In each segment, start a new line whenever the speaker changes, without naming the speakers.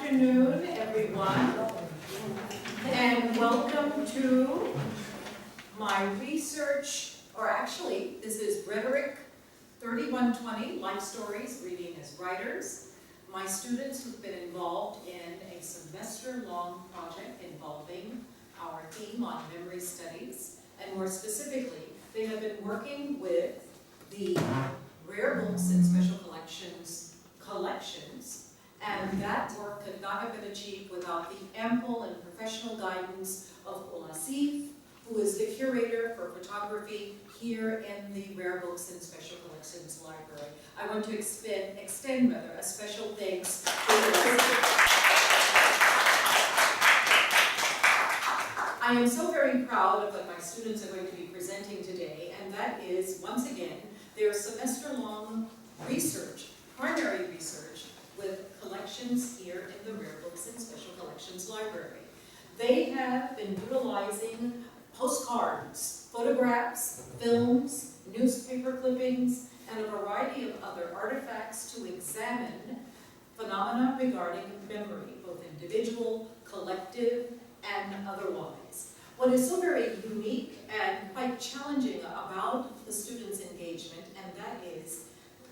afternoon, everyone, and welcome to my research, or actually, this is Rhetoric 3120, Life Stories, Reading as Writers. My students who've been involved in a semester-long project involving our theme on memory studies, and more specifically, they have been working with the Rare Books and Special collections, and that work could not have been achieved without the ample and professional guidance of Olasif, who is the curator for photography here in the Rare Books and Special Collections Library. I want to extend a special thanks to I am so very proud of what my students are going to be presenting today, and that is, once again, their semester-long research, primary research, with collections here in the Rare Books and Special Collections Library. They have been utilizing postcards, photographs, films, newspaper clippings, and a variety of other artifacts to examine phenomena regarding memory, both individual, collective, and otherwise. What is so very unique and quite challenging about the students' engagement, and that is,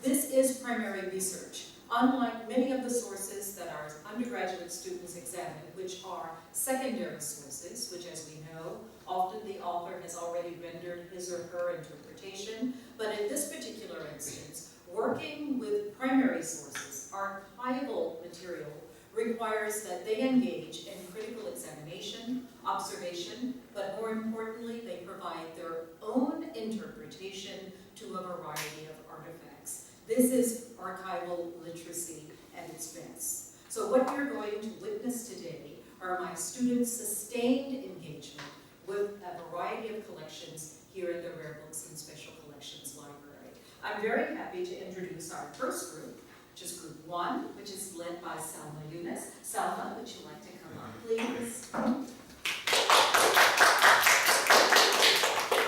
this is primary research. Unlike many of the sources that our undergraduate students examine, which are secondary sources, which, as we know, often the author has already rendered his or her interpretation, but in this particular instance, working with primary sources, archival material, requires that they engage in critical examination, observation, but more importantly, they provide their own interpretation to a variety of artifacts. This is archival literacy at its best. So what you're going to witness today are my students' sustained engagement with a variety of collections here in the Rare Books and Special Collections Library. I'm very happy to introduce our first group, which is Group 1, which is led by Salma Yunus. Salma, would you like to come up, please?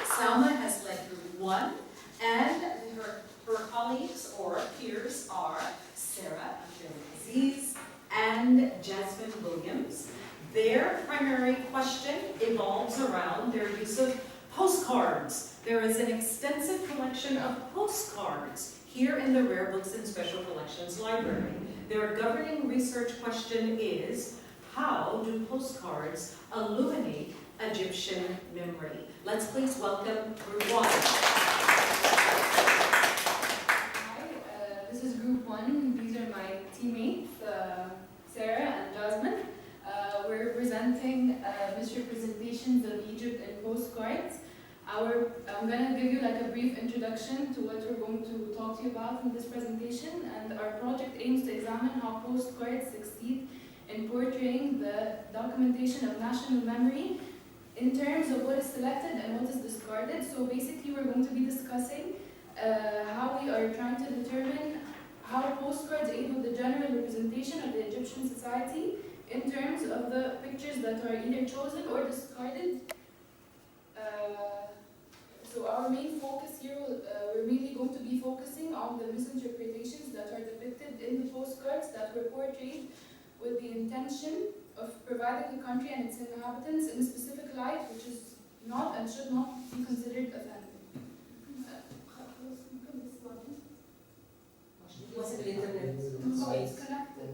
Salma has led Group 1, and her colleagues or peers are Sarah Abdelaziz and Jasmine Williams. Their primary question evolves around their use of postcards. There is an extensive collection of postcards here in the Rare Books and Special Collections Library. Their governing research question is, how do postcards illuminate Egyptian memory? Let's please welcome Group 1.
Hi, this is Group 1. These are my teammates, Sarah and Jasmine. We're presenting misrepresentations of Egypt in postcards. I'm going to give you like a brief introduction to what we're going to talk to you about in this presentation, and our project aims to examine how postcards succeed in portraying the documentation of national memory in terms of what is selected and what is discarded. So basically we're going to be discussing how we are trying to determine how postcards aid with the general representation of the Egyptian society in terms of the pictures that are either chosen or discarded. So our main focus here, we're really going to be focusing on the misinterpretations that are depicted in the postcards that were portrayed with the intention of providing the country and its inhabitants in a specific light which is not and should not be considered authentic.
Was it internet?
No, it's connected.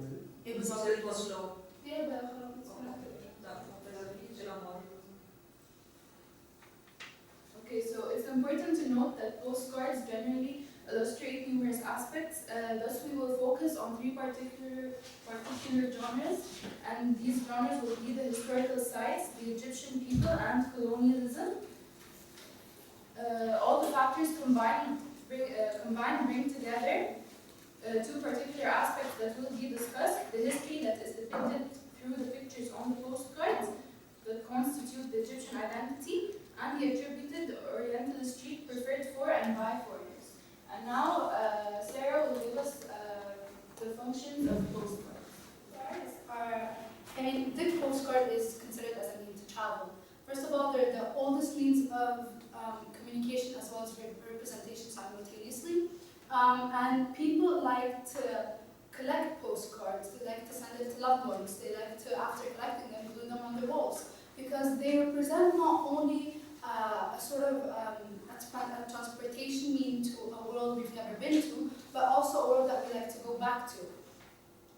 It was already slow.
Yeah, but it's connected. Okay, so it's important to note that postcards generally illustrate numerous aspects. Thus, we will focus on three particular genres, and these genres will be the historical sites, the Egyptian people, and colonialism. All the factors combined bring together two particular aspects that will be discussed: the history that is depicted through the pictures on the postcards that constitute the Egyptian identity, and the attributed Orientalist preferred for and by foreigners. And now, Sarah will give us the functions of postcards.
The postcard is considered as a means to travel. First of all, they're the oldest means of communication as well as representation simultaneously. And people like to collect postcards, they like to send it to loved ones, they like to, after collecting them, glue them on their walls, because they represent not only a sort of a transportation mean to a world we've never been to, but also a world that we like to go back to.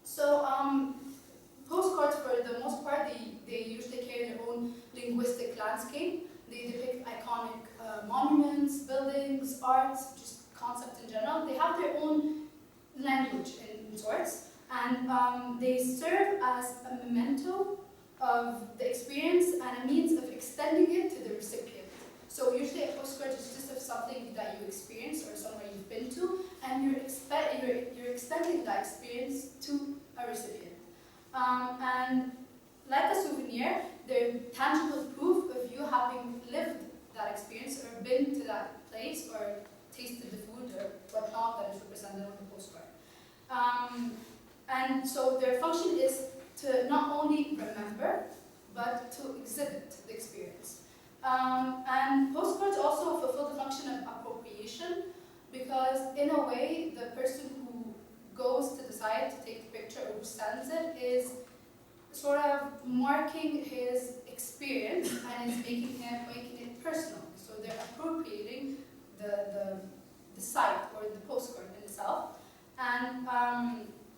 So postcards, for the most part, they usually carry their own linguistic landscape. They depict iconic monuments, buildings, arts, just concepts in general. They have their own language in sorts, and they serve as a memento of the experience and a means of extending it to the recipient. So usually a postcard is just of something that you experience or somewhere you've been to, and you're extending that experience to a recipient. And like a souvenir, they're tangible proof of you having lived that experience or been to that place or tasted the food or whatnot that is represented on the postcard. And so their function is to not only remember, but to exhibit the experience. And postcards also fulfill the function of appropriation, because in a way, the person who goes to the site to take the picture or who sends it is sort of marking his experience and is making it personal. So they're appropriating the site or the postcard in itself. And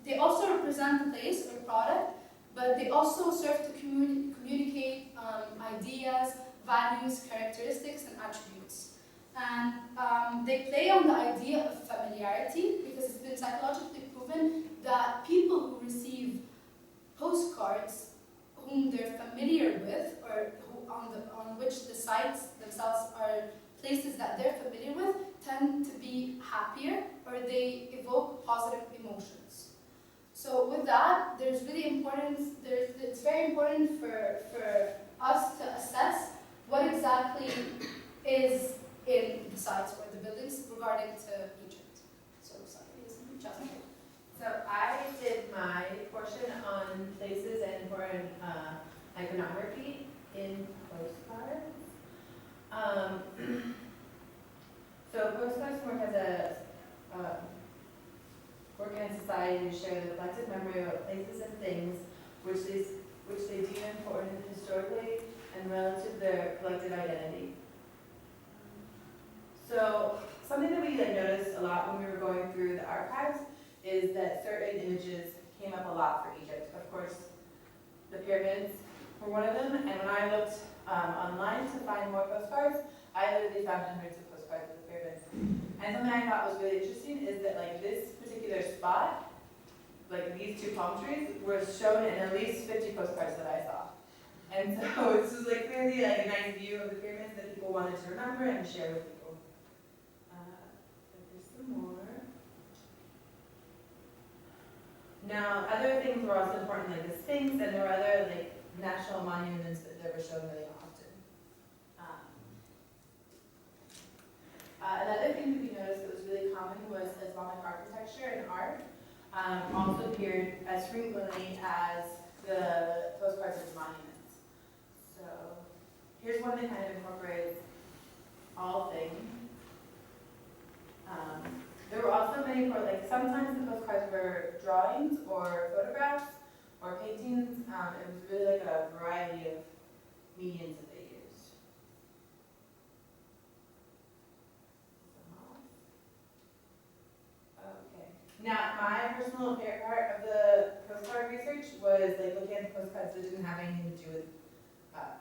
they also represent the place or product, but they also serve to communicate ideas, values, characteristics, and attributes. And they play on the idea of familiarity, because it's been psychologically proven that people who receive postcards whom they're familiar with, or who on which the sites themselves are places that they're familiar with, tend to be happier, or they evoke positive emotions. So with that, it's very important for us to assess what exactly is in the sites or the buildings regarding to Egypt. So sorry, Jasmine.
So I did my portion on places and foreign iconography in postcards. So postcards work as a work in a society to share the collective memory of places and things which they deem important historically and relative to their collective identity. So something that we noticed a lot when we were going through the archives is that certain images came up a lot for Egypt. Of course, the pyramids were one of them, and when I looked online to find more postcards, I literally found hundreds of postcards of the pyramids. And something I thought was really interesting is that like this particular spot, like these two palm trees, were shown in at least 50 postcards that I saw. And so this was like clearly like a nice view of the pyramids that people wanted to remember and share with people. There's some more. Now, other things were also important, like the Sphinx, and there were other like national monuments that were shown really often. Another thing that we noticed that was really common was Islamic architecture and art also appeared as frequently as the postcards of monuments. So here's one that kind of incorporates all things. There were also many, like sometimes the postcards were drawings or photographs or paintings. It was really like a variety of mediums that they used. Okay. Now, my personal favorite part of the postcard research was like looking at the postcards that didn't have anything to do with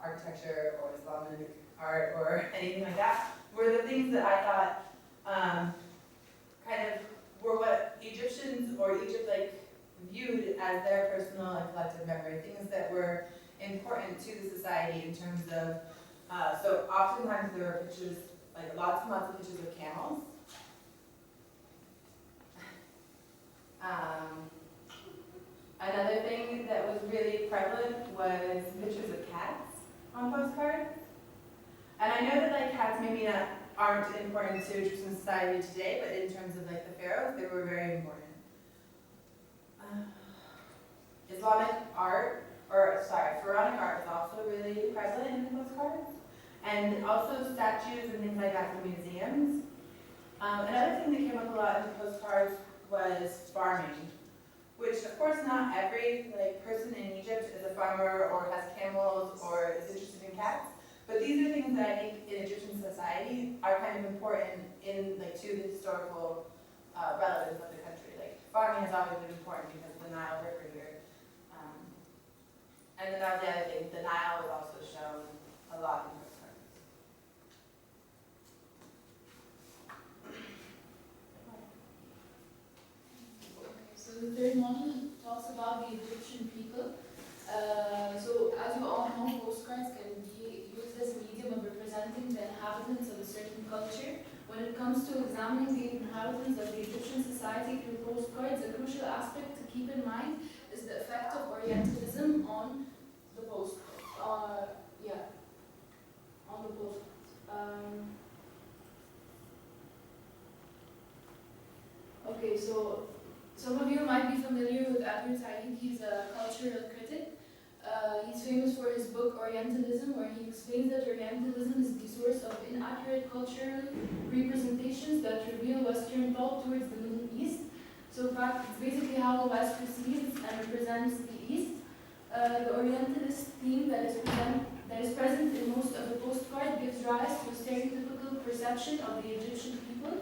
architecture or Islamic art or anything like that. Were the things that I thought kind of were what Egyptians or Egypt like viewed as their personal and collective memory, things that were important to the society in terms of, so oftentimes there were pictures, like lots and lots of pictures of camels. Another thing that was really prevalent was pictures of cats on postcards. And I know that like cats maybe aren't important to Egyptian society today, but in terms of like the pharaohs, they were very important. Islamic art, pharaonic art was also really prevalent in the postcards. And also statues and things like that from museums. Another thing that came up a lot in the postcards was farming. which of course not every person in Egypt is a farmer or has camels or is interested in cats, but these are things that I think in Egyptian society are kind of important in to the historical relevance of the country. Like farming has always been important because of the Nile River here. And then that was the other thing, the Nile is also shown a lot in postcards.
So the third model talks about the Egyptian people. So as you all know, postcards can be used as a medium of representing the inhabitants of a certain culture. When it comes to examining the inhabitants of the Egyptian society through postcards, a crucial aspect to keep in mind is the effect of Orientalism on the postcards. On the postcards. Okay, so some of you might be familiar with Edward Said. He's a cultural critic. He's famous for his book Orientalism, where he explains that Orientalism is the source of inaccurate cultural representations that reveal Western thought towards the Middle East. So it's basically how the West perceives and represents the East. The Orientalist theme that is present in most of the postcard gives rise to a stereotypical perception of the Egyptian people.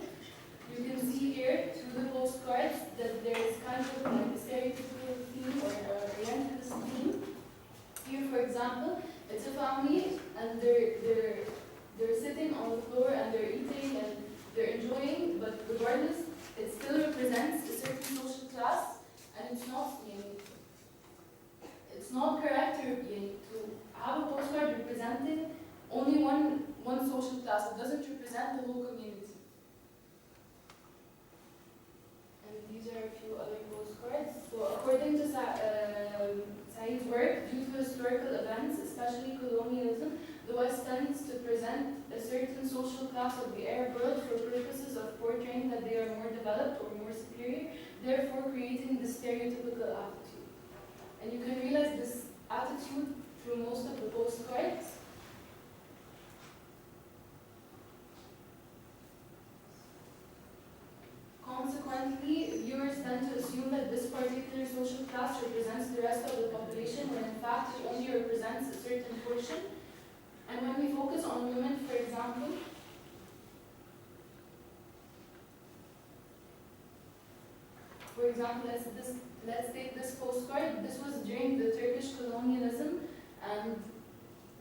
You can see here through the postcards that there is kind of like a stereotypical theme or Orientalist theme. Here, for example, it's a family and they're sitting on the floor and they're eating and they're enjoying, but regardless, it still represents a certain social class, and it's not correct to have a postcard representing only one social class. It doesn't represent the whole community. And these are a few other postcards. So according to Said's work, due to historical events, especially colonialism, the West tends to present a certain social class of the Arab world for purposes of portraying that they are more developed or more superior, therefore creating this stereotypical attitude. And you can realize this attitude through most of the postcards. Consequently, viewers tend to assume that this particular social class represents the rest of the population, when in fact it only represents a certain portion. And when we focus on women, for example, let's take this postcard. This was during the Turkish colonialism, and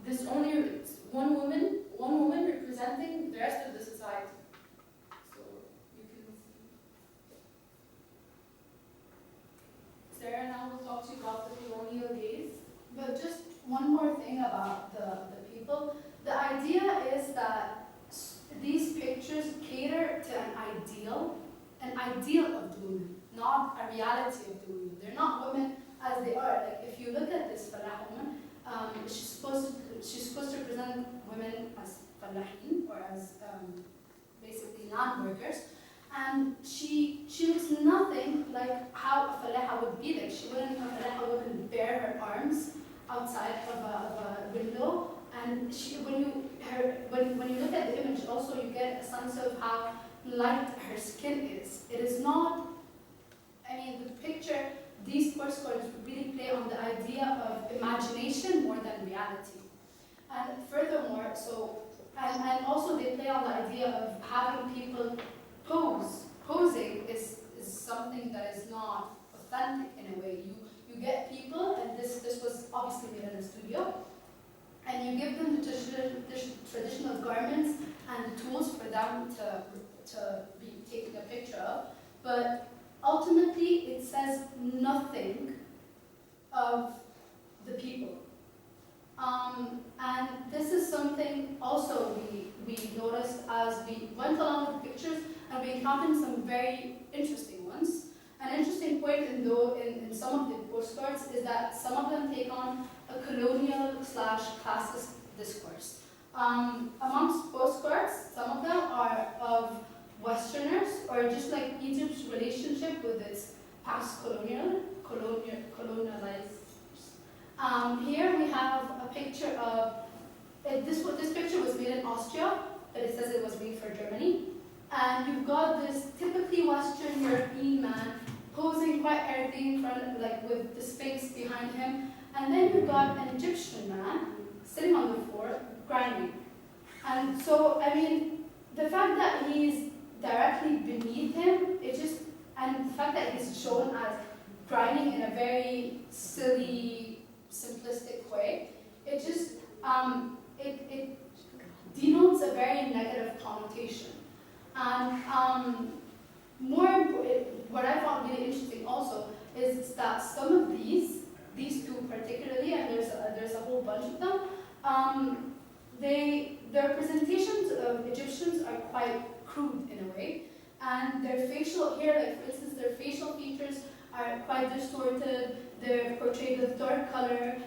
this only one woman representing the rest of the society. So you can see. Sarah now will talk to you about the colonial gaze.
But just one more thing about the people. The idea is that these pictures cater to an ideal of the women, not a reality of the women. They're not women as they are. Like if you look at this Fallah woman, she's supposed to represent women as Fallahin, or as basically land workers. And she looks nothing like how a Fallaha would be. Like a Fallaha wouldn't bare her arms outside of a window. And when you look at the image, also you get a sense of how light her skin is. It is not. I mean, the picture. These postcards really play on the idea of imagination more than reality. And furthermore, and also they play on the idea of having people pose. Posing is something that is not authentic in a way. You get people, and this was obviously made in a studio, and you give them the traditional garments and tools for them to be taking a picture of, but ultimately it says nothing of the people. And this is something also we noticed as we went along with the pictures, and we encountered some very interesting ones. An interesting point in some of the postcards is that some of them take on a colonial/classist discourse. Amongst postcards, some of them are of Westerners, or just like Egypt's relationship with its past colonizers. Here we have a picture of, this picture was made in Austria, but it says it was made for Germany. And you've got this typically Western European man posing quite arrogantly in front you've got an Egyptian man sitting on the floor grinding. And so, I mean, the fact that he's directly beneath him, and the fact that he's shown as grinding in a very silly, simplistic way, it just, it denotes a very negative connotation. And what I found really interesting also is that some of these two particularly, and there's a whole bunch of them, their representations of Egyptians are quite crude in a way, and their facial hair, like for instance, their facial features are quite distorted. They're portrayed with dark color.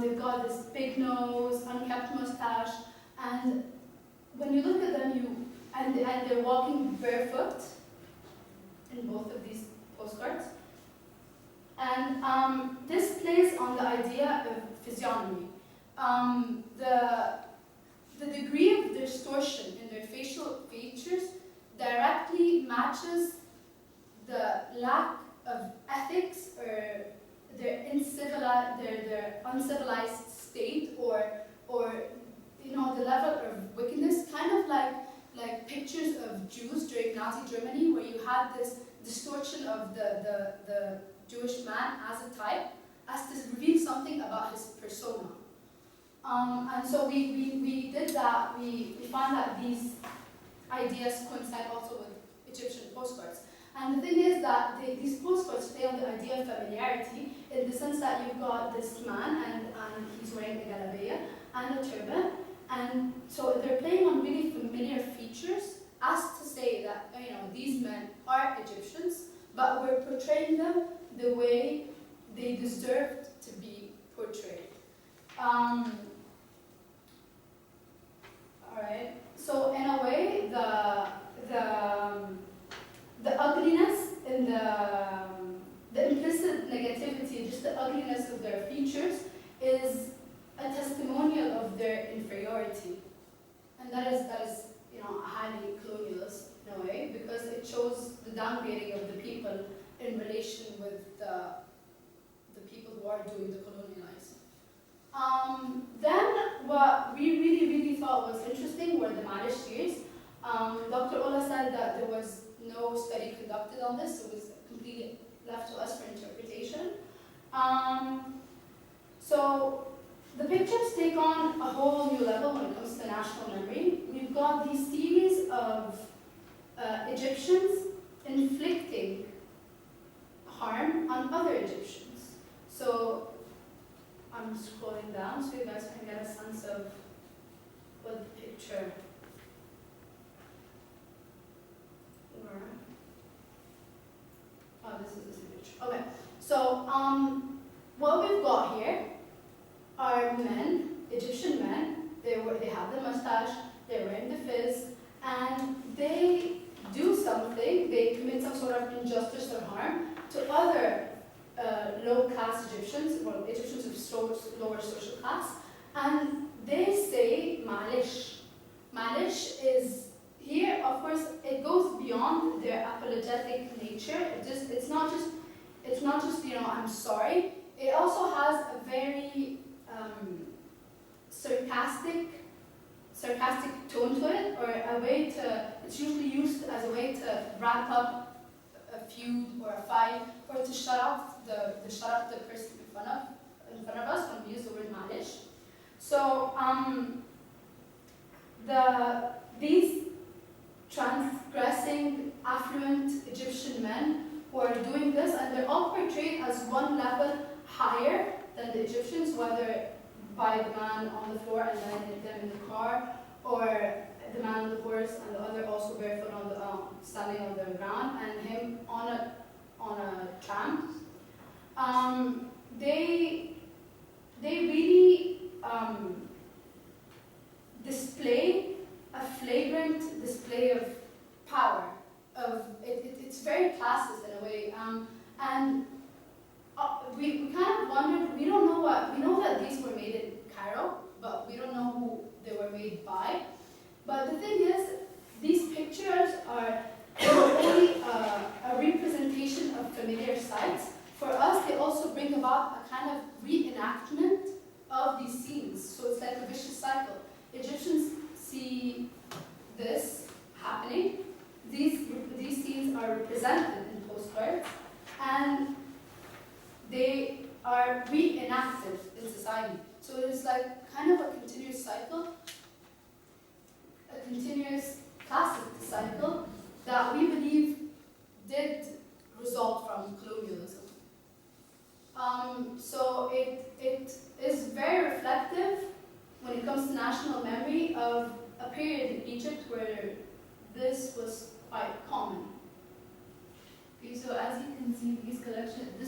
They've got this big nose, unkept mustache, and when you look at them, and they're walking barefoot in both of these postcards. And this plays on the idea of physiognomy. The degree of distortion in their facial features directly matches the lack of ethics or their uncivilized state, or the level of wickedness, kind of like pictures of Jews during Nazi Germany, where you had this distortion of the Jewish man as a type, as to reveal something about his persona. And so we did that. We found that these ideas coincide also with Egyptian postcards. And the thing is that these postcards play on the idea of familiarity, in the sense that you've got this man, and he's wearing a galabeya and a turban, and so they're playing on really familiar features, as to say that these men are Egyptians, but we're portraying them the way they deserved to be portrayed. All right. So in a way, the ugliness and the implicit negativity, just the ugliness of their features, is a testimonial of their inferiority, and that is highly colonialist in a way, because it shows the downgrading of the people in relation with the people who are doing the colonializing. Then what we really thought was interesting were the Malish years. Dr. Ola said that there was no study conducted on this, so it was completely left to us for interpretation. So the pictures take on a whole new level when it comes to national memory. We've got these series of Egyptians inflicting harm on other Egyptians. So I'm scrolling down so you guys can get a sense of what the picture. Oh, this is the picture. Okay. So what we've got here are men, Egyptian men. They have the mustache, they're wearing the fez, and they do something, they commit some sort of injustice or harm to other low-caste Egyptians, or Egyptians of lower social class, and they say Malish. Malish is, here, of course, it goes beyond their apologetic nature. It's not just I'm sorry. It also has a very sarcastic tone to it, or a way to, it's usually used as a way to wrap up a feud or a fight, or to shut up the person in front of us when we use the word Malish. So these transgressing affluent Egyptian men who are doing this, and they're all portrayed as one level higher than the Egyptians, whether by the man on the floor and then them in the car, or the man on the horse and the other also barefoot on the standing on the ground, and him on a tram. They really display a flagrant display of power. It's very classist in a way, and we kind of wondered. We know that these were made in Cairo, but we don't know who they were made by. But the thing is, these pictures are not only a representation of familiar sites. For us, they also bring about a kind of reenactment happening. These scenes are represented in postcards, and they are reenacted in society. So it's like kind of a continuous cycle, a continuous classic cycle that we believe did result from colonialism. So it is very reflective when it comes to national memory of a period in Egypt where this was quite common.
Okay, so as you can see, this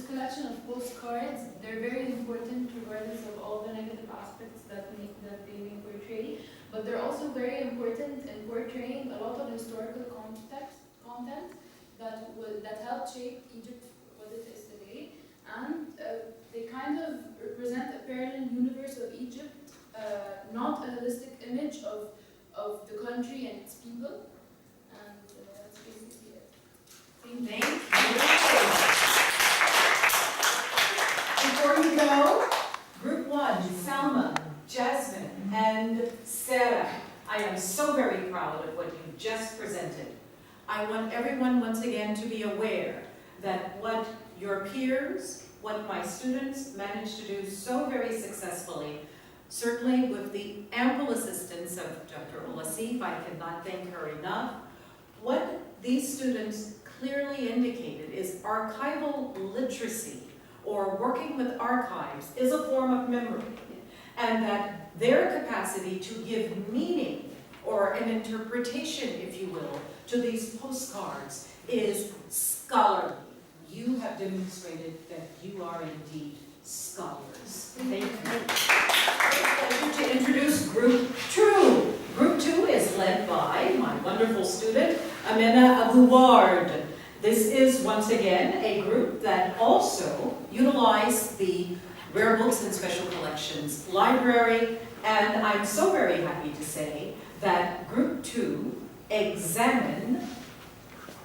collection of postcards, they're very important regardless of all the negative aspects that they may portray, but they're also very important in portraying a lot of historical content that helped shape Egypt what it is today, and they kind of represent a parallel universe of Egypt, not a holistic image of the country and its people, and that's basically it.
Thank you. Before you go, Group 1, Salma, Jasmine, and Sarah, I am so very proud of what you just presented. I want everyone once again to be aware that what your peers, what my students managed to do so very successfully, certainly with the ample assistance of Dr. Olasif, I cannot thank her enough. What these students clearly indicated is archival literacy, or working with archives, is a form of memory, and that their capacity to give meaning or an interpretation, if you will, to these postcards is scholarly. You have demonstrated that you are indeed scholars. Thank you. It's a pleasure to introduce Group 2. Group 2 is led by my wonderful student, Amina Abouward. This is once again a group that also utilized the Rare Books and Special Collections Library, and I'm so very happy to say that Group 2 examine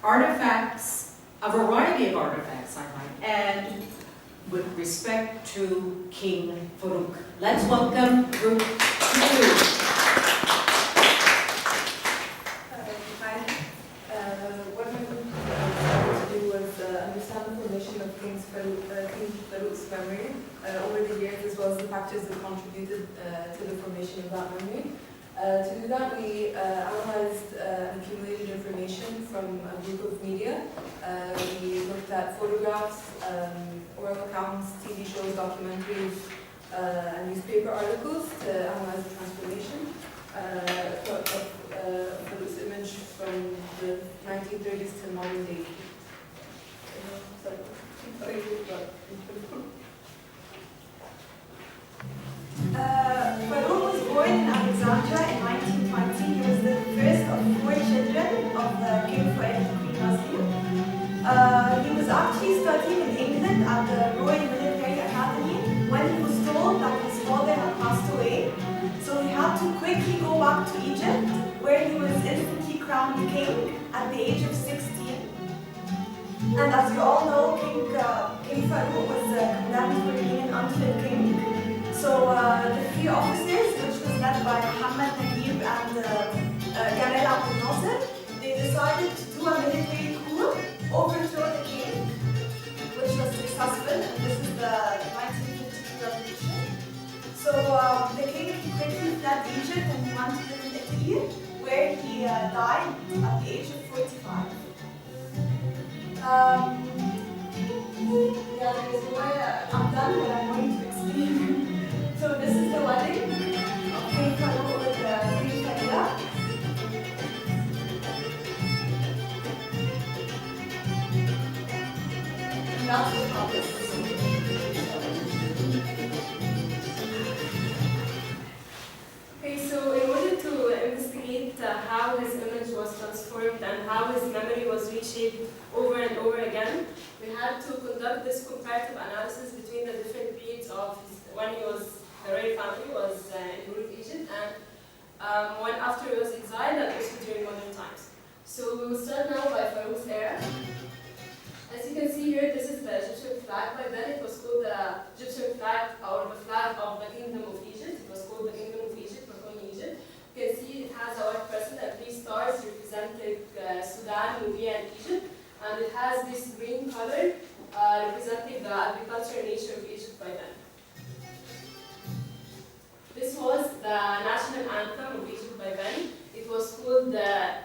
artifacts, a variety of artifacts, I might add, with respect to King Farouk. Let's welcome Group 2.
What my group wanted to do was understand the formation of King Farouk's memory over the years, as well as the factors that contributed to the formation of that memory. To do that, we analyzed and accumulated information from a group of media. We looked at photographs, oral accounts, TV shows, documentaries, and newspaper articles to analyze the transformation of Farouk's image from the 1930s to modern day.
Farouk was born in Alexandria in 1920. He was the first of 4 children of King Fahd and Queen Nazim. He was actually studying in England at the Royal Military Academy when he was told that his father had passed away. So he had to quickly go back to Egypt, where he was instantly crowned king at the age of 16. And as you all know, King Farouk was condemned for being an unfit king. So the 3 officers, which was led by Muhammad Naguib and Gamal Abdel Nasser, they decided to do a military coup, overthrow the king, which was successful, and this is the 1952 revolution. So the king quickly fled Egypt and he went to live in Italy, where he died at the age of 45. Yeah, there's no way I'm done, but I'm going to explain. So this is the wedding of King Farouk with Queen Farida. And that's the palace.
Okay, so in order to investigate how his image was transformed and how his memory was reshaped over and over again, we had to conduct this comparative analysis between the different periods of when he was, the royal family was in rule of Egypt, and when after he was exiled, and also during modern times. So we will start now by Farouk's era. As you can see here, this is the Egyptian flag. By then it was called the Egyptian flag, or the flag of the Kingdom of Egypt. It was called the Kingdom of Egypt, Moroccan Egypt. You can see it has a white crescent and 3 stars representing and it has this green color representing the agricultural nature of Egypt by then. This was the national anthem of Egypt by then. It was called the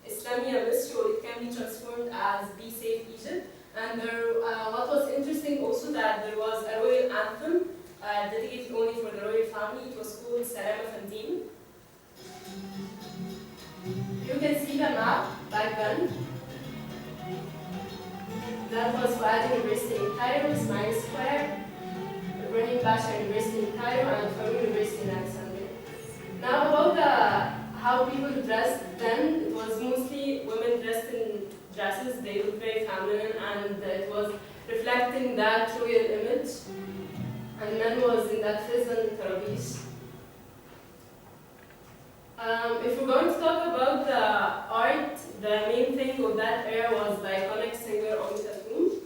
Islamia Misr, or it can be transformed as Be Safe Egypt. And what was interesting also that there was a royal anthem dedicated only for the royal family. It was called Salam Fandim. You can see the map back then. That was Fuad University in Cairo, Ismail Square, Ibrahim Pasha University in Cairo, and Farouk University in Alexandria. Now about how people dressed then, it was mostly women dressed in dresses. They looked very feminine, and it was reflecting that royal image. And men was in that fez and tarabish. If we're going to talk about the art, the main thing of that era was the iconic singer Kulthum.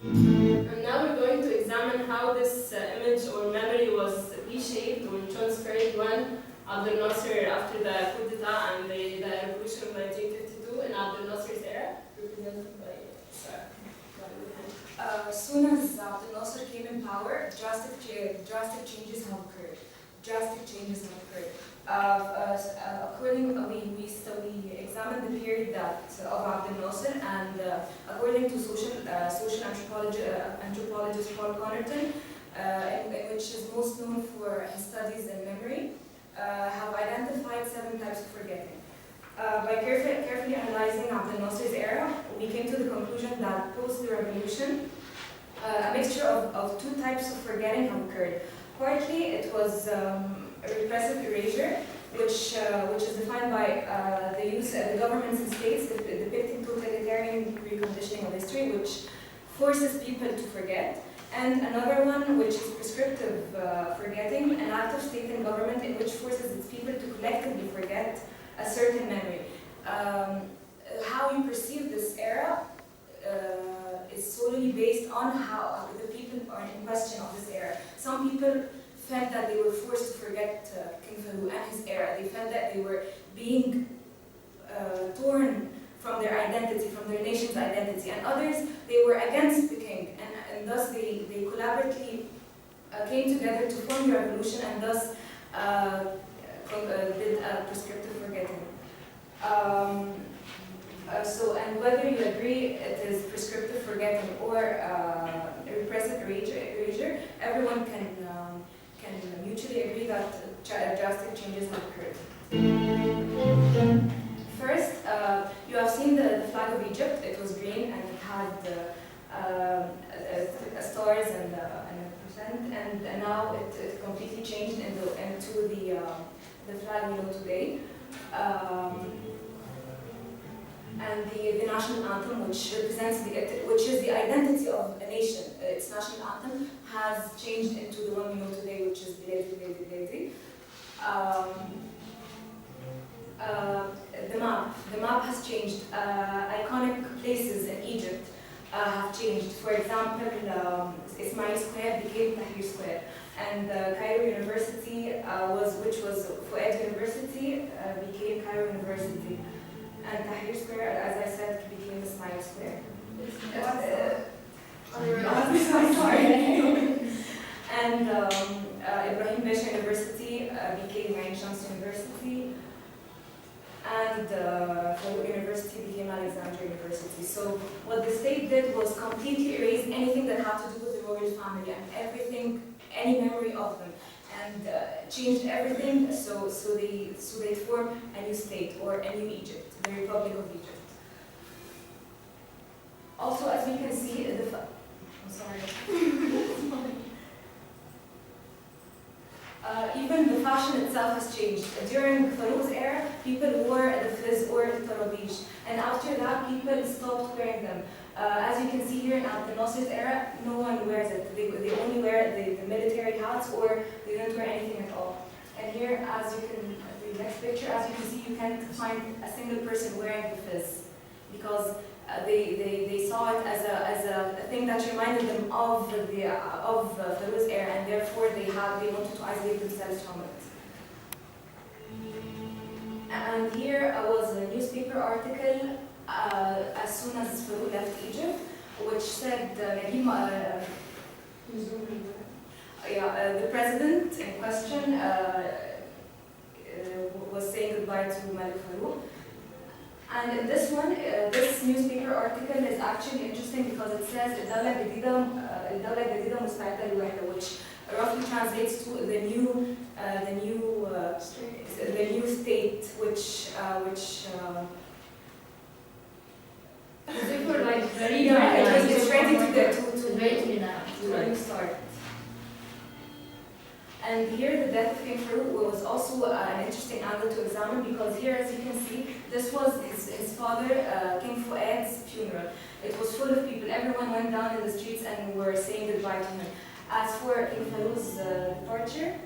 And now we're going to examine how this image or memory was reshaped or transferred when Abdel Nasser, after the coup d'etat and the revolution of 1952 in Abdel Nasser's era, represented by Sarah.
As soon as Abdel Nasser came in power, drastic changes have occurred. We examined the period of Abdel Nasser, and according to social anthropologist Paul Connerton, which is most known for his studies in memory, have identified 7 types of forgetting. By carefully analyzing Abdel Nasser's era, we came to the conclusion that post the revolution, a mixture of 2 types of forgetting have occurred. Partly, it was a repressive erasure, which is defined by the governments and states depicting totalitarian reconditioning of history, which forces people to forget. And another one, which is prescriptive forgetting, an act of state and government in which forces its people to collectively forget a certain memory. How you perceive this era is solely based on how the people are in question of this era. Some people felt that they were forced to forget King Farouk and his era. They felt that they were being torn from their identity, from their nation's identity. And others, they were against the king. And thus they collaboratively came together to form the revolution, and thus did prescriptive forgetting. And whether you agree it is prescriptive forgetting or repressive erasure, everyone can mutually agree that drastic changes have occurred. First, you have seen the flag of Egypt. It was green and it had stars and a percent, and now it completely changed into the flag we know today. And the national anthem, which represents which is the identity of a nation, its national anthem has changed into the one we know today, which is Biladi Biladi Biladi. The map has changed. Iconic places in Egypt have changed. For example, Ismail Square became Tahrir Square, and Cairo University which was Fuad University, became Cairo University. And Tahrir Square, as I said, became Ismail Square. And Ibrahim Pasha University became Ain Shams University, and Farouk University became Alexandria University. So what the state did was completely erase anything that had to do with the royal family and everything, any memory of them, and changed everything. So they formed a new state, or a new Egypt, the Republic of Egypt. Also, as we can see, I'm sorry. Even the fashion itself has changed. During Farouk's era, people wore the fez or the tarabish, and after that, people stopped wearing them. As you can see here in Abdel Nasser's era, no one wears it. They only wear the military hats, or they don't wear anything at all. And here, as you can, the next picture, as you can see, you can't find a single person wearing the fez, because they saw it as a thing that reminded them of Farouk's era, and therefore they wanted to isolate themselves from it. And here was a newspaper article as soon as Farouk left Egypt, which said the president in question was saying goodbye to Malik Farouk. And in this one, this newspaper article is actually interesting because it says الدولة الجديدة مستعدة للوحدة, which roughly translates to the new state, which
They were like very
it's ready to
ready
to start. And here the death of King Farouk was also an interesting angle to examine, because here, as you can see, this was his father, King Fuad's funeral. It was full of people. Everyone went down in the streets and were saying goodbye to him. As for King Farouk's departure,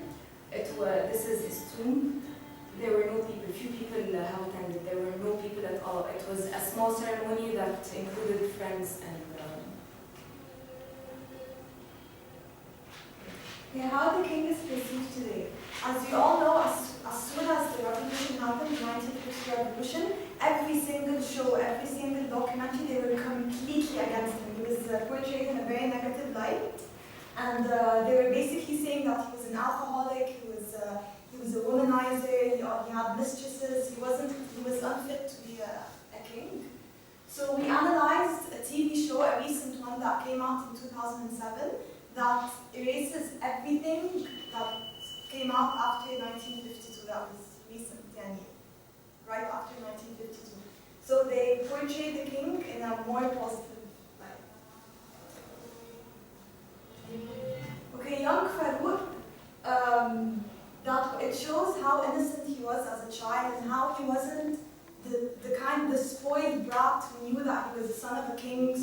this is his tomb. There were no people. Few people have attended. There were no people at all. It was a small ceremony that included friends and.
How the king is perceived today. As you all know, as soon as the revolution happened, the 1950 revolution, every single show, every single documentary, they were completely against him. He was portrayed in a very negative light, and they were basically saying that he was an alcoholic, he was a womanizer, he had mistresses, he was unfit to be a king. So we analyzed a TV show, a recent one that came out in 2007, that erases everything that came out after 1952. That was recent, right after 1952. So they portray the king in a more positive light. Okay, young Farouk, that it shows how innocent he was as a child and how he wasn't the spoiled brat who knew that he was the son of a king,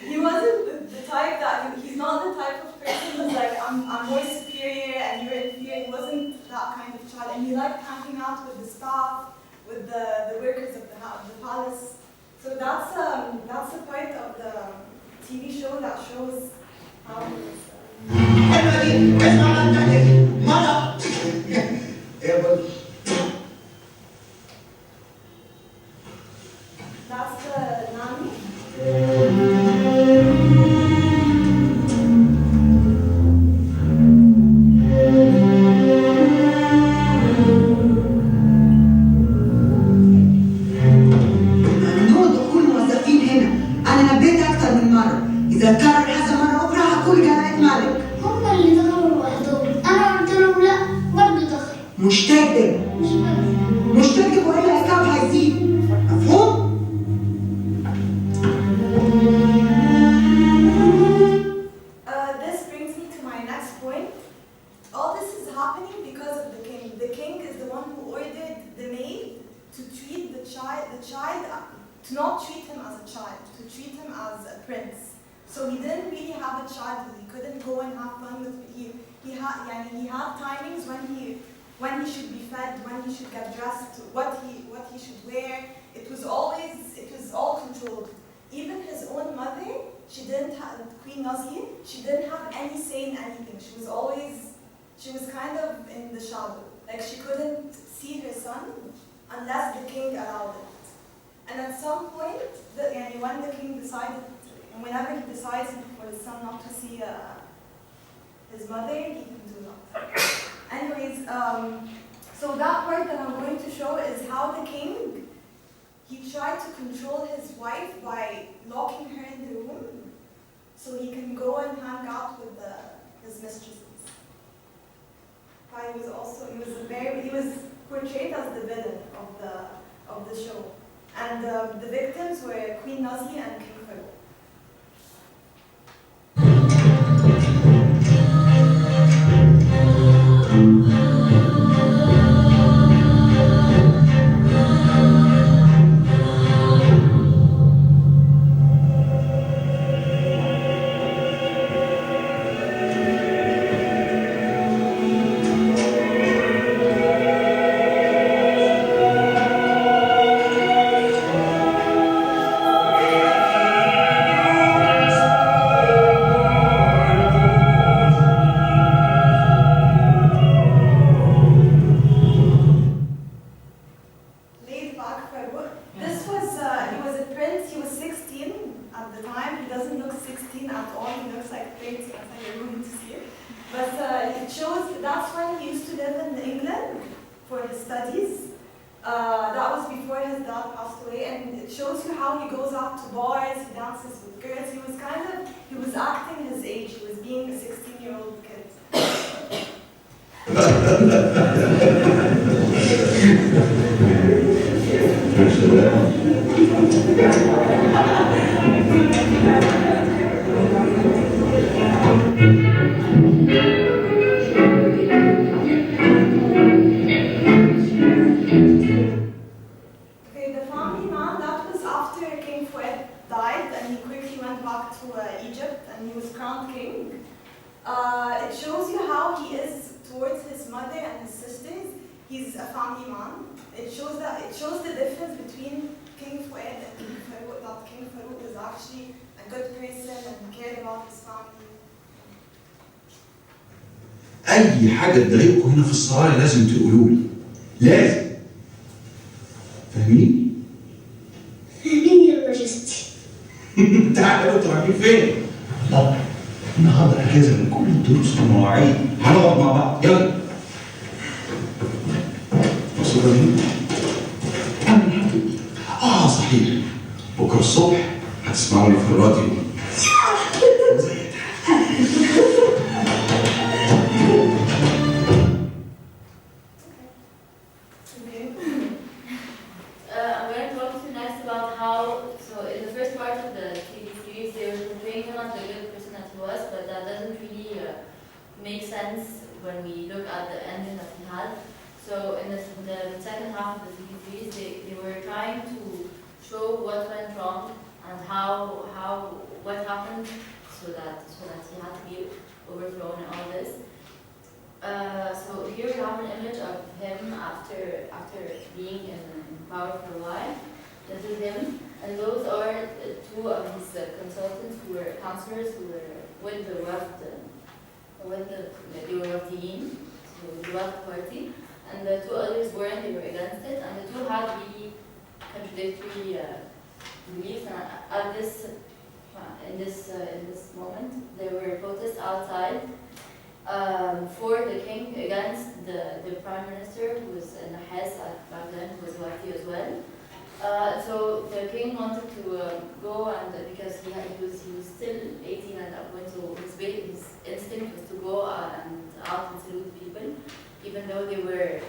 he wasn't the type that, he's not the type of person who's like, I'm more superior and you're inferior. He wasn't that kind of child. And he liked hanging out with the staff, with the workers of the palace. So that's a part of the TV show that shows how he was. That's the Nani.
ممنوع دخول موظفين هنا. أنا نبهت أكثر من مرة. إذا تكرر هذا مرة أخرى هقول جماعة ملك.
هم اللي دخلوا لوحدهم، أنا قلت لهم لا برضه دخلوا.
مش تكذب. مش تكذب وإلا العقاب هيزيد. مفهوم؟
This brings me to my next point. All this is happening because of the king. The king is the one who ordered the maid to treat the child, to not treat him as a child, to treat him as a prince. So he didn't really have a childhood. He couldn't go and have fun with he had timings when he should be fed, when he should get dressed, what he should wear. It was all controlled. Even his own mother, Queen Nazli, she didn't have any say in anything. She was kind of in the shadow. Like she couldn't see her son unless the king allowed it. And at some point, when the king decided, and whenever he decides for his son not to see his mother, he can do that. Anyways, so that part that I'm going to show is how the king, he tried to control his wife by locking her in the room so he can go and hang out with his mistresses. He was portrayed as the villain of the show. And the victims were Queen Nazli and King Farouk. that's when he used to live in England for his studies. That was before his dad passed away, and it shows you how he goes out to bars, he dances with girls. He was acting his age. He was being a 16-year-old kid. Okay, the family man, that was after King Fouad died, and he quickly went back to Egypt, and he was crowned king. It shows you how he is towards his mother and his sisters. He's a family man. It shows the difference between King Fouad and King Farouk, that King Farouk was actually a good person and cared about his family.
أي حاجة تضايقكم هنا في الصلاة لازم تقولوا لي. لازم. فاهمين؟
فاهمين يا ماجستي.
تعالوا انتوا رايحين فين؟ لا النهارده اجازة من كل الدروس والمواعيد. هنقعد مع بعض. يلا. مبسوطة مني؟ أنا الحمد. صحيح. بكرة الصبح هتسمعوني في الراديو.
I'm going to talk to you next about how, so in the first part of the TV series, they were portraying him as the good person that he was, but that doesn't really make sense when we look at the ending that he had. So in the second half of the TV series, they were trying to show what went wrong and what happened so that he had to be overthrown and all this. So here we have an image of him after being in power for a while. This is him, and those are two of his consultants who were counselors who were with the they were Wafdiyin, so the Wafd party, and the two others weren't. They were against it, and the two had really contradictory beliefs. And at this in this moment, there were protests outside. For the king against the prime minister, who was Nahas back then, who was Waqti as well. So the king wanted to go, and because he was still 18 at that point, so his instinct was to go and out and salute people, even though they were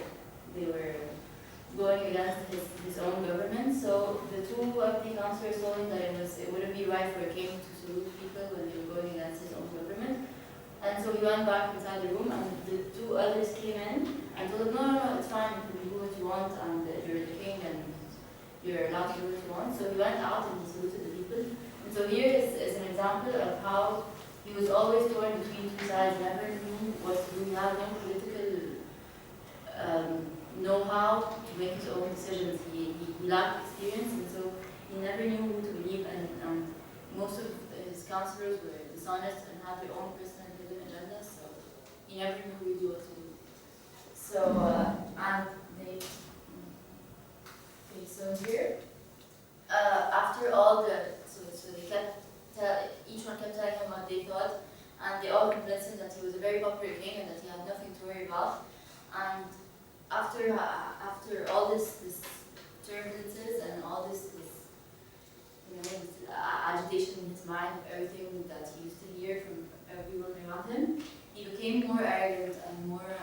going against his own government. So the two Waqti councillors told him that it wouldn't be right for a king to salute people when they were going against his own government. And so he went back inside the room, and the two others came in and told him, no, it's fine, you can do what you want, and you're the king, and you're allowed to do what you want. So he went out and he saluted the people. And so here is an example of how he was always torn between two sides, never knew what to do. He had no political know-how to make his own decisions. He lacked experience, and so he never knew who to believe, and most of his counselors were dishonest and had their own personal agenda, so he never knew really what to do. So, and they, okay, so here, after all so they kept, each one kept telling him what they thought, and they all convinced him that he was a very popular king and that he had nothing to worry about. And after all this turbulences and all this agitation in his mind, everything that he used to hear from everyone around him, he became more arrogant and more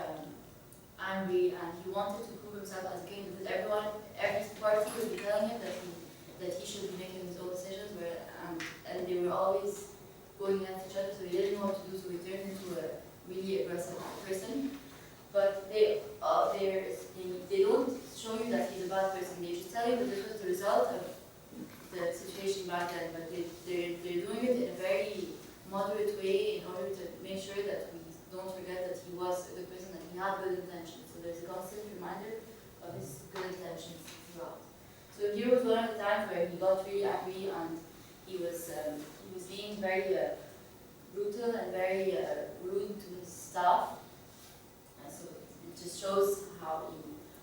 angry, and he wanted to prove himself as a king because every party would be telling him that he should be making his own decisions, and they were always going against each other, so he didn't know what to do, so he turned into a really aggressive person. But they don't show you that he's a bad person. They just tell you that this was the result of the situation back then, but they're doing it in a very moderate way in order to make sure that we don't forget that he was a good person, that he had good intentions. So there's a constant reminder of his good intentions throughout. So here was one of the times where he got really angry, and he was being very brutal and very rude to his staff. And so it just shows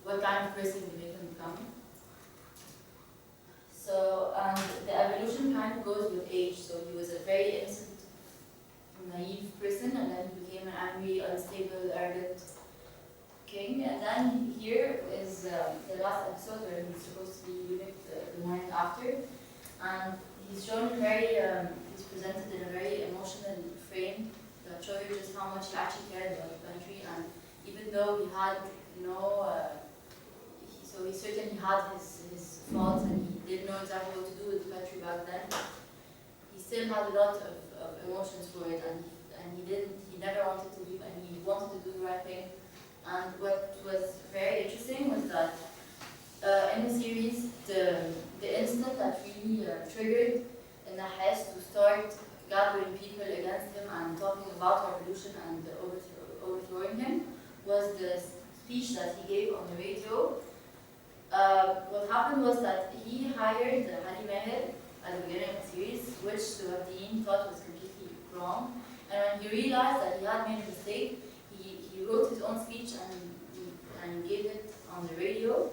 what kind of person he made him become. So the evolution kind of goes with age. So he was a very innocent, naive person, and then he became an angry, unstable, arrogant king. And then here is the last episode where he's supposed to be eunuch the morning after, and he's shown very, he's presented in a very emotional frame that shows you just how much he actually cared about the country. And even though he had no, so he certainly had his faults and he didn't know exactly what to do with the country back then, he still had a lot of emotions for it, and he never wanted to leave, and he wanted to do the right thing. And what was very interesting was that in the series, the incident that really triggered in the Hess to start gathering people against him and talking about revolution and overthrowing him was the speech that he gave on the radio. What happened was that he hired Hadi Meher at the beginning of the series, which the Wafdiyin thought was completely wrong. And when he realized that he had made a mistake, he wrote his own speech and gave it on the radio.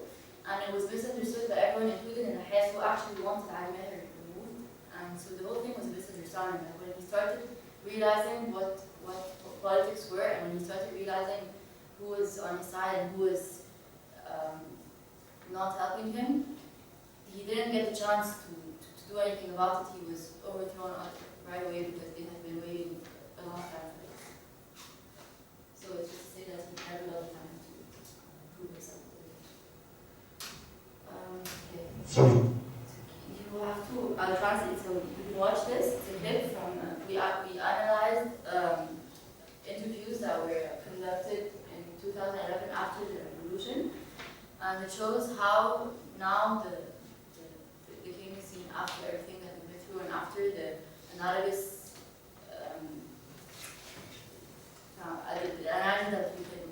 And it was misunderstood by everyone, including in the Hess, who actually wanted Hadi Meher removed. And so the whole thing was a misunderstanding. And when he started realizing what politics were, and when he started realizing who was on his side and who was not helping him, he didn't get the chance to do anything about it. He was overthrown right away because they had been waiting a long time for this. So it's just to say that he had a lot of time to prove himself. Okay.
So,
You have to, I'll translate, so you can watch this. It's a clip from, we analyzed interviews that were conducted in 2011 after the revolution. And it shows how now the king is seen after everything that we went through and after the analogous analysis that we can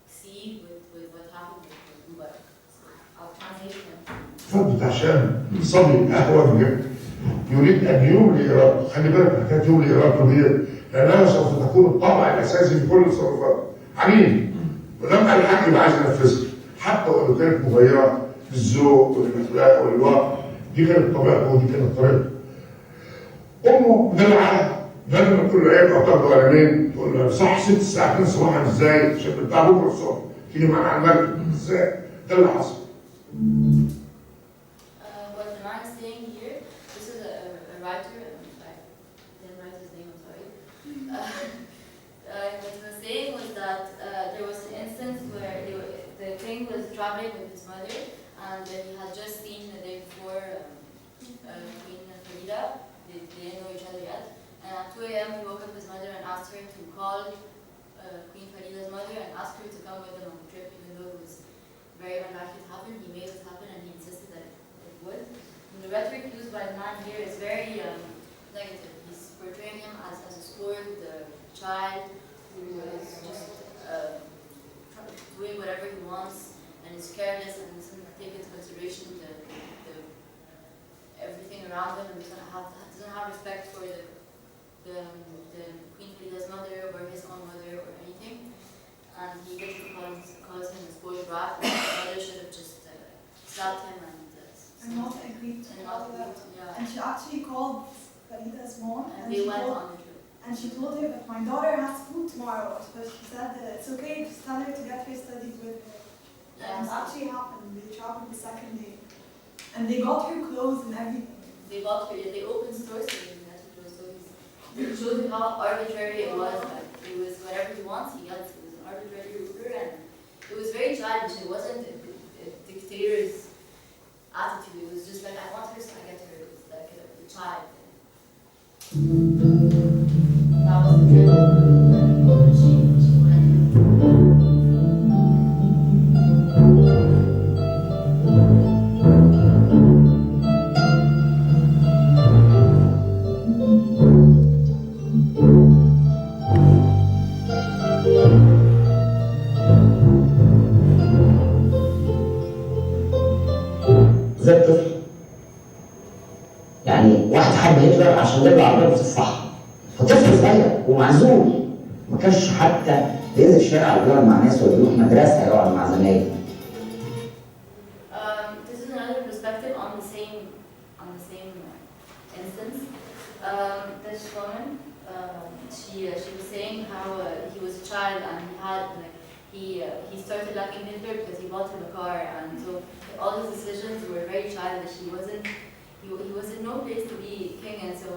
see with what happened with Mubarak. So I'll translate them.
فضلت عشان يصلي قهوة بجد يريد أن يملي إرادته، خلي بالك حكاية يملي إرادته دي لأنها سوف تكون الطبع الأساسي في كل تصرفاته. عليم ولما الحق يبقى عايز ينفذها حتى ولو كانت مغيرة للذوق وللأخلاق وللواقع، دي كانت طبيعته ودي كانت طريقته. أمه دلعها لما تقول له عيب أو تاخده قلمين تقول له صح 6 الساعة 2 صباحا إزاي؟ عشان بتاع بكرة الصبح تيجي معانا على المركب إزاي؟ ده اللي حصل.
What the man is saying here, this is a writer, I didn't write his name, I'm sorry. What he was saying was that there was an instance where the king was traveling with his mother, and he had just seen the day before Queen Farida. They didn't know each other yet. And at 2 a.m. he woke up his mother and asked her to call Queen Farida's mother and ask her to come with him on the trip, even though it was very unlikely to happen. He made it happen and he insisted that it would. And the rhetoric used by the man here is very negative. He's portraying him as a spoiled child who is just doing whatever he wants and is careless and doesn't take into consideration everything around him and doesn't have respect for the Queen Farida's mother or his own mother or anything. And he basically calls him a spoiled brat, and his mother should have just slapped him and
not agreed to
not
all that.
agreed, yeah.
And she actually called Farida's mom
And they went on the trip.
and she told her that my daughter has food tomorrow. But she said that it's okay, just tell her to get her studies with her. And it actually happened. They traveled the second day. And they got her clothes and everything.
They opened stores for him. So it shows you how arbitrary it was. Like, it was whatever he wants, he gets. It was an arbitrary ruler, and it was very childish. It wasn't a dictator's attitude. It was just like, I want her, so I get her. It was like a child. That was the trip. She went.
زي الطفل يعني واحد حب هتلر عشان رجله عربيه بتتفحم فطفل صغير ومعزول ما كانش حتى بينزل الشارع ويقعد مع ناس ولا يروح مدرسه يقعد مع زمايله.
This is another perspective on the same instance. This woman, she was saying how was a child and he had like he started liking Hitler because he bought him a car, and so all his decisions were very childish. He was in no place to be king, and so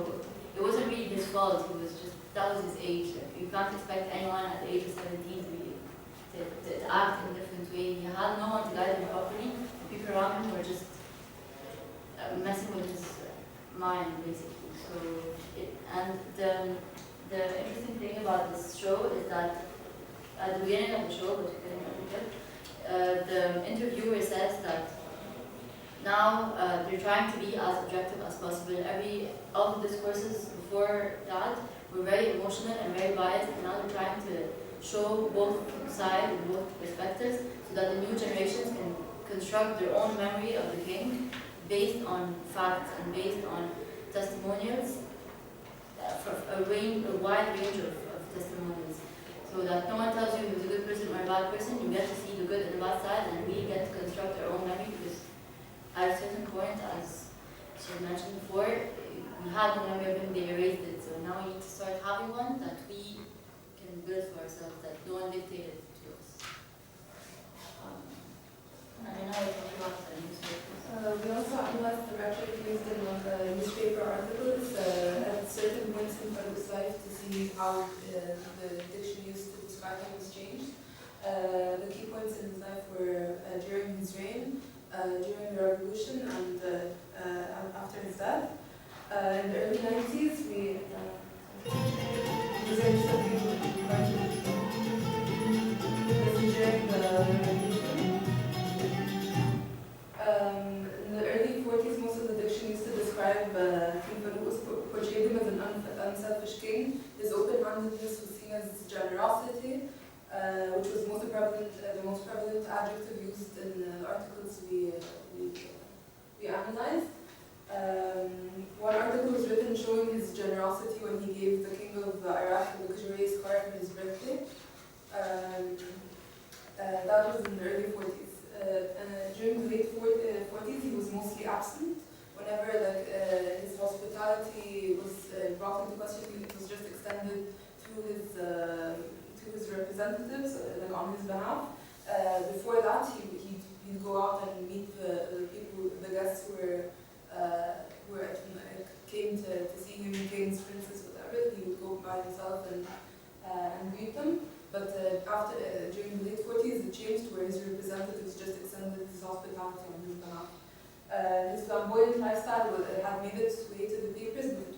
it wasn't really his fault. He was just, that was his age. Like, you can't expect anyone at the age of 17 to act in a different way. He had no one to guide him properly. The people around him were just messing with his mind, basically. So, the interesting thing about this show is that at the beginning of the show, which the interviewer says that now they're trying to be as objective as possible. All the discourses before that were very emotional and very biased, and now they're trying to show both sides and both perspectives so that the new generations can construct their own memory of the king based on facts and based on testimonials, a wide range of testimonials. So that no one tells you he was a good person or a bad person. You get to see the good and the bad side, and we get to construct our own memory, because at a certain point, as she mentioned before, we had no memory of him, they erased it. So now we need to start having one that we can build for ourselves, that no one dictated to us. I don't know if you want the newspapers.
We also analyzed the rhetoric used in newspaper articles at certain points in Farouk's life to see how the diction used to describe him was changed. The key points in his life were during his reign, during the revolution, and after his death. In the early 90s, we during the revolution. In the early 40s, most of the diction used to describe King Farouk, portrayed him as an unselfish king. His open-handedness was seen as generosity, which was the most prevalent adjective used in the articles we analyzed. One article was written showing his generosity when he gave the king of Iraq a luxurious car for his birthday. That was in the early 40s. During the late 40s, he was mostly absent. Whenever his hospitality was brought into question, it was just extended through his representatives, on his behalf. Before that, he'd go out and meet the people, the guests who came to see him, kings, princes, whatever. He would go by himself and greet them. But during the late 40s, it changed where his representatives just extended his hospitality on his behalf. His flamboyant lifestyle had made its way to the papers, but it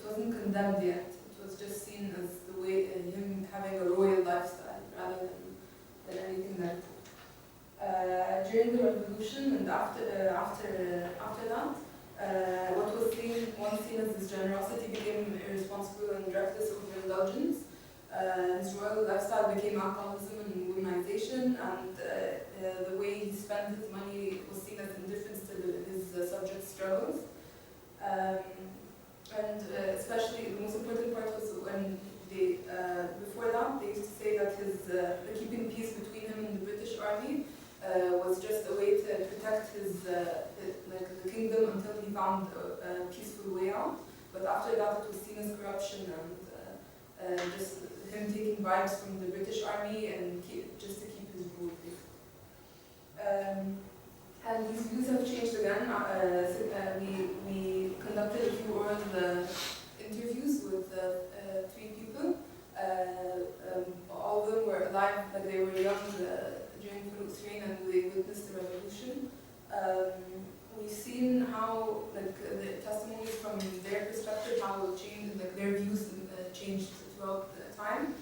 wasn't condemned yet. It was just seen as the way him having a royal lifestyle rather than anything like that. During the revolution and after that, what was once seen as his generosity became irresponsible and reckless overindulgence. His royal lifestyle became alcoholism and womanization, and the way he spent his money was seen as indifference to his subjects' struggles. And especially, the most important part was when before that, they used to say that the keeping peace between him and the British Army was just a way to protect the kingdom until he found a peaceful way out. But after that, it was seen as corruption and just him taking bribes from the British Army and just to keep his rule. And these views have changed again. We conducted a few oral interviews with 3 people. All of them were alive, they were young during Farouk's reign, and they witnessed the revolution. We've seen how the testimonies from their perspective, how it changed, their views changed throughout the time.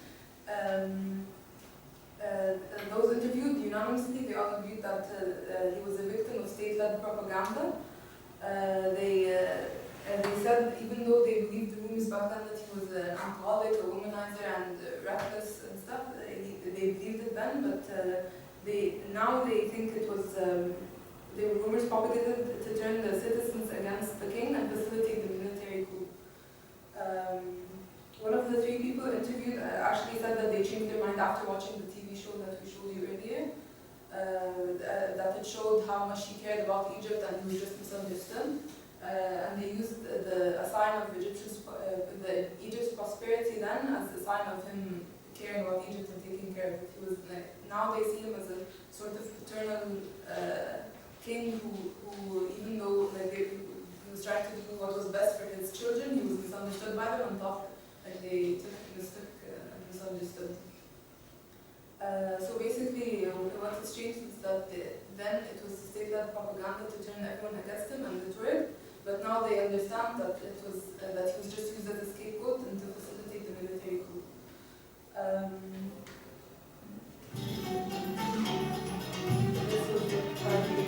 Those interviewed unanimously, they all agreed that he was a victim of state-led propaganda. They said, even though they believed the rumors back then that he was an alcoholic, a womanizer, and reckless and stuff, they believed it then, but now they think it was, they were rumors propagated to turn the citizens against the king and facilitate the military coup. One of the 3 people interviewed actually said that they changed their mind after watching the TV show that we showed you earlier. That it showed how much he cared about Egypt and he was just misunderstood.
and they used a sign of Egypt's prosperity then as a sign of him caring about Egypt and taking care of it. He was like, now they see him as a sort of paternal king who even though like he was trying to do what was best for his children, he was misunderstood by them and thought like they mistook and misunderstood. So basically, what's changed is that then it was state-led propaganda to turn everyone against him and deter it, but now they understand that it was that he was just used as a scapegoat and to facilitate the military coup. This was the party.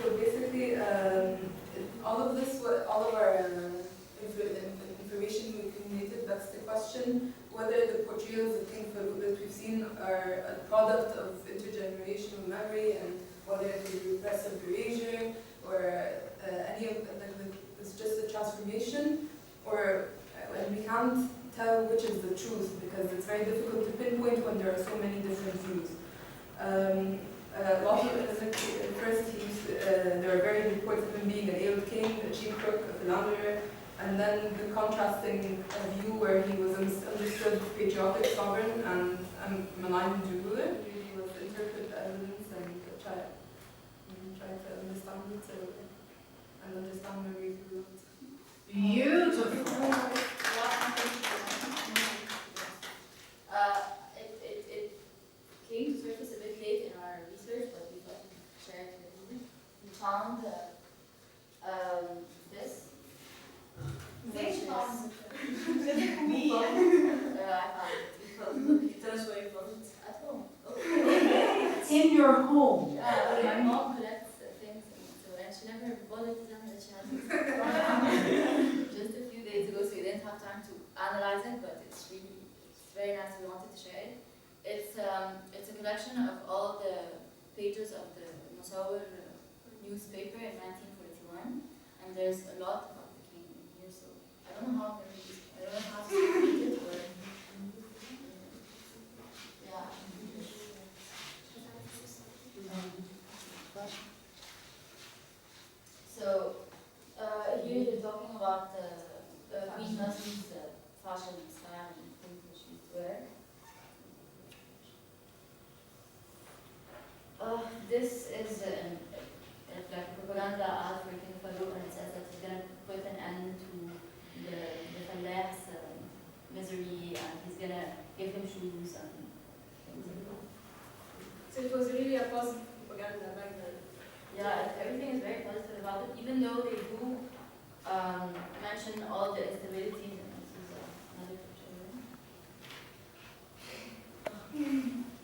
So basically, all of our information we accumulated begs the question whether the portrayals of King Farouk that we've seen are a product of intergenerational memory and whether it is repressive erasure or any of it's just a transformation, or and we can't tell which is the truth because it's very difficult to pinpoint when there are so many different views. A lot of first there are very reports of him being an ailed king, a chief crook, a philanderer, and then the contrasting view where he was understood patriotic sovereign and maligned ruler. He was interpret evidence and try to understand it and understand memory through it.
Beautiful.
It came to surface a bit late in our research, but we thought we could share it with you. We found this.
Thanks, Mom.
Me. I found it.
Tell us where you found it.
At home. Okay.
In your home.
Yeah, my mom collects things, and she never bothered to tell me that she had it. Just a few days ago, so we didn't have time to analyze it, but it's very nice. We wanted to share it. It's a collection of all the pages of the Musawwir newspaper in 1941, and there's a lot about the king in here. So I don't know how to read it or yeah. So here they're talking about Queen Nasrim's fashion style and things that she used to wear. This is like a propaganda ad for King Farouk, and it says that he's going to put an end to the Fallah's misery, and he's going to give him shoes and things like that.
So it was really a positive propaganda back then.
Yeah, everything is very positive about it, even though they do mention all the instabilities, and this is another picture.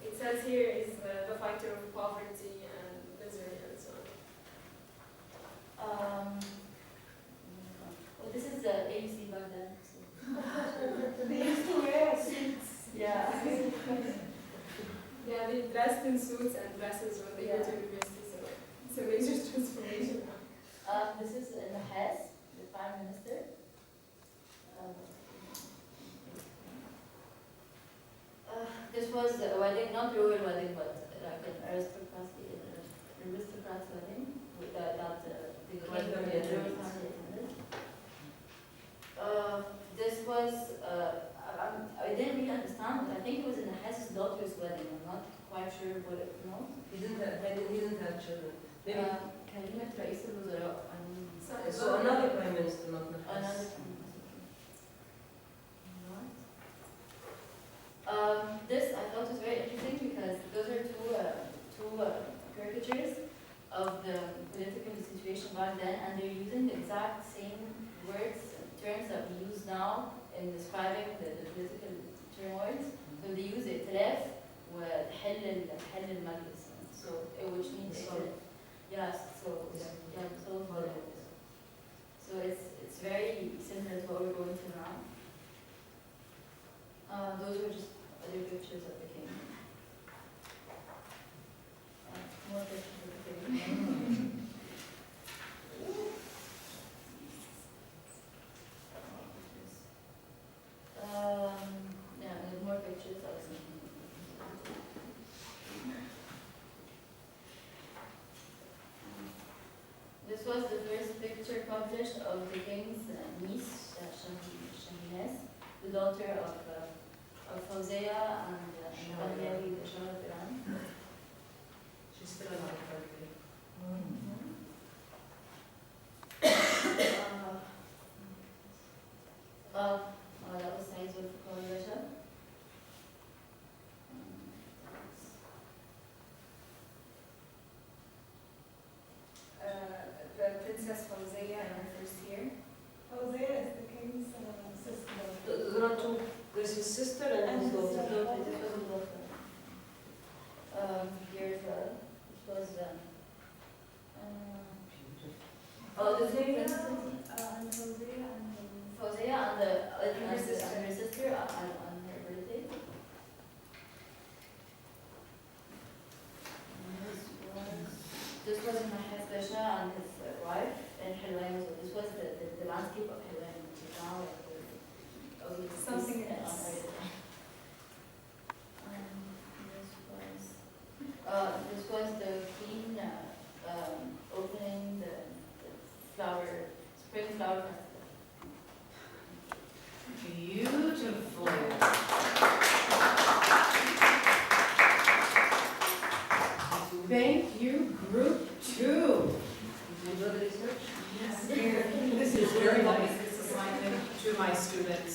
It says here is the fighter of poverty and misery and so on.
Well, this is the ABC back then. So.
They used to wear suits.
Yeah.
Yeah, they dressed in suits and dresses when they go to university, so it's a major transformation now.
This is in the Hess, the Prime Minister. This was a wedding, not royal wedding, but like an aristocrat's wedding with that the queen of the royal family attended. This was I didn't really understand, but I think it was in the Hess's daughter's wedding. I'm not quite sure what it was.
He didn't have children. Maybe.
Kalimat Rais al-Wuzara.
So another prime minister, not the
Another
Hess.
prime minister. This I thought was very interesting because those are two caricatures of the political situation back then, and they're using the exact same words and terms that we use now in describing the political turmoils. So they use itilaf وحل المجلس. So which means yes. So it's very similar to what we're going through now. Those were just other pictures of the king. More pictures of the king. was the first picture published of the king's niece, Shahinaz, the daughter of Fawzia and Danieli, the Shah of Iran.
She's still alive, probably.
That was Saeed Zulfikar Rasha.
The Princess Fawzia in her first year.
Fawzia is the king's sister.
There are two. There's his sister and his daughter.
Here's it was the three Fawzia and her sister on her birthday. This was Mahaz Pasha and his wife in Hilwayn. So this was the landscape of Hilwayn.
Something else.
This was the queen opening the spring flower festival.
Beautiful. Thank you, group 2.
You enjoy the research?
Yes. This is very nice, this assignment to my students.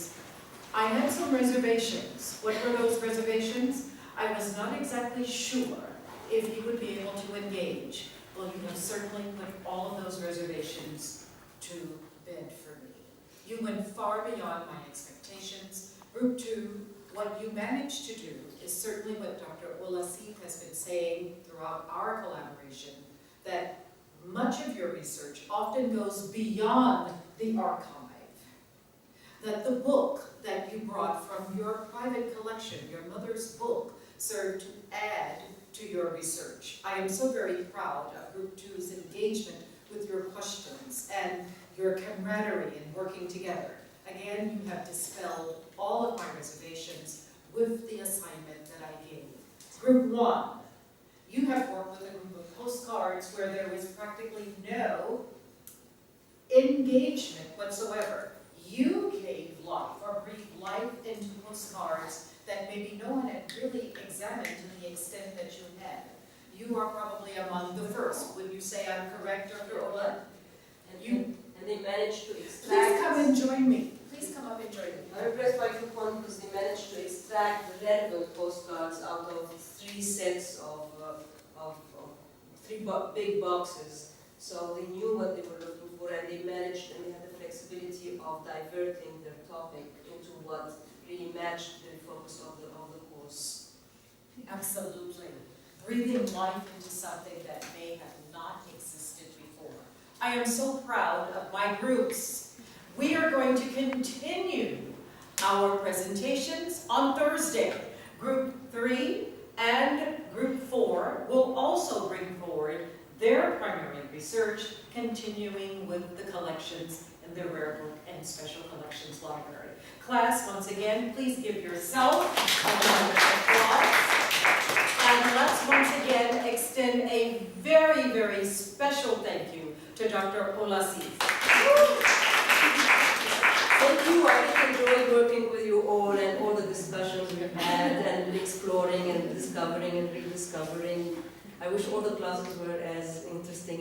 I had some reservations. What were those reservations? I was not exactly sure if you would be able to engage. Well, you have certainly put all of those reservations to bed for me. You went far beyond my expectations. Group 2, what you managed to do is certainly what Dr. Olasif has been saying throughout our collaboration, that much of your research often goes beyond the archive. That the book that you brought from your private collection, your mother's book, served to add to your research. I am so very proud of Group 2's engagement with your questions and your camaraderie in working together. Again, you have dispelled all of my reservations with the assignment that I gave. Group 1, you have worked with a group of postcards where there was practically no engagement whatsoever. You gave life or breathed life into postcards that maybe no one had really examined to the extent that you had. You are probably among the first. Would you say I'm correct, Dr. Ola?
And they managed to extract...
Please come and join me. Please come up and join me.
I'm impressed by Group 1 because they managed to extract the relevant postcards out of 3 sets of 3 big boxes. So they knew what they were looking for, and they managed, and they had the flexibility of diverting their topic into what really matched the focus of the course.
Absolutely. Breathing life into something that may have not existed before. I am so proud of my groups. We are going to continue our presentations on Thursday. Group 3 and Group 4 will also bring forward their primary research, continuing with the collections in the Rare Book and Special Collections Library. Class, once again, please give yourself a round of applause. And let's once again extend a very, very special thank you to Dr. Olasif.
Thank you. I enjoyed working with you all and all the discussions we've had and exploring and discovering and rediscovering. I wish all the classes were as interesting